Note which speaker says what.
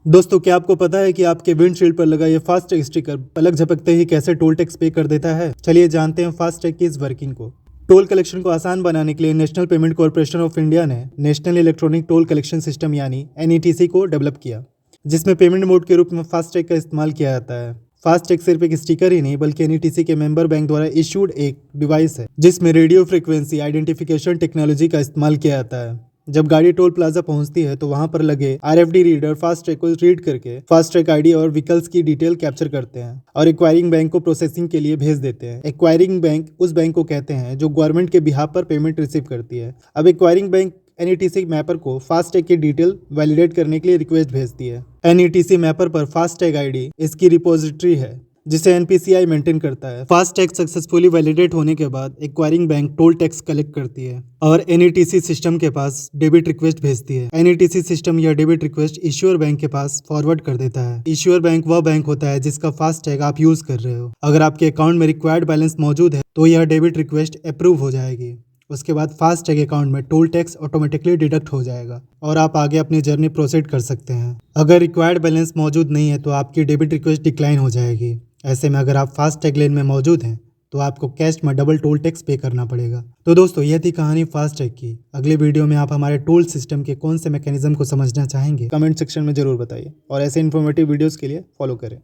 Speaker 1: दोस्तों, क्या आपको पता है कि आपके विंडशील्ड पर लगा ये फास्टैग स्टिकर पलक झपकते ही कैसे टोल टैक्स पे कर देता है। चलिए जानते हैं फास्टैग की इस वर्किंग को। टोल कलेक्शन को आसान बनाने के लिए national payment corporation of India ने national electronic toll collection system यानी NETC को डेवलप किया, जिसमें पेमेंट मोड के रूप में फास्टैग का इस्तेमाल किया जाता है। फास्टैग सिर्फ एक स्टिकर ही नहीं बल्कि NETC के मेंबर बैंक द्वारा इशूड एक डिवाइस है जिसमें रेडियो फ्रिक्वेंसी आइडेंटिफिकेशन टेक्नोलॉजी का इस्तेमाल किया जाता है। जब गाड़ी टोल प्लाजा पहुंचती है तो वहां पर लगे RFD रीडर फास्टैग को रीड करके फास्टैग ID और व्हीकल्स की डिटेल कैप्चर करते हैं और एक्वायरिंग बैंक को प्रोसेसिंग के लिए भेज देते हैं। एक्वायरिंग बैंक उस बैंक को कहते हैं जो गवर्नमेंट के बिहाफ पर पेमेंट रिसीव करती है। अब एक्वायरिंग बैंक NETC मैपर को फास्टैग की डिटेल वैलिडेट करने के लिए रिक्वेस्ट भेजती है। NETC मैपर पर फास्टैग ID इसकी रिपोजिटरी है जिसे NPCI मेंटेन करता है। फास्टैग सक्सेसफुली वैलिडेट होने के बाद acquiring bank toll tax collect करती है और NETC सिस्टम के पास डेबिट रिक्वेस्ट भेजती है। NETC सिस्टम यह डेबिट रिक्वेस्ट इश्यूअर बैंक के पास फॉरवर्ड कर देता है। इश्यूअर बैंक वह बैंक होता है जिसका फास्टैग आप यूज कर रहे हो। अगर आपके अकाउंट में रिक्वायर्ड बैलेंस मौजूद है तो यह डेबिट रिक्वेस्ट अप्रूव हो जाएगी। उसके बाद फास्टैग अकाउंट में टोल टैक्स ऑटोमेटिकली डिडक्ट हो जाएगा और आप आगे अपनी जर्नी प्रोसीड कर सकते हैं। अगर रिक्वायर्ड बैलेंस मौजूद नहीं है तो आपकी डेबिट रिक्वेस्ट डिक्लाइन हो जाएगी। ऐसे में अगर आप फास्टैग लेन में मौजूद हैं तो आपको कैश में डबल टोल टैक्स पे करना पड़ेगा। तो दोस्तों, यह थी कहानी फास्टैग की। अगले वीडियो में आप हमारे टोल सिस्टम के कौन से मैकेनिज्म को समझना चाहेंगे, कमेंट सेक्शन में जरूर बताइए और ऐसे इन्फॉर्मेटिव वीडियोस के लिए फॉलो करें।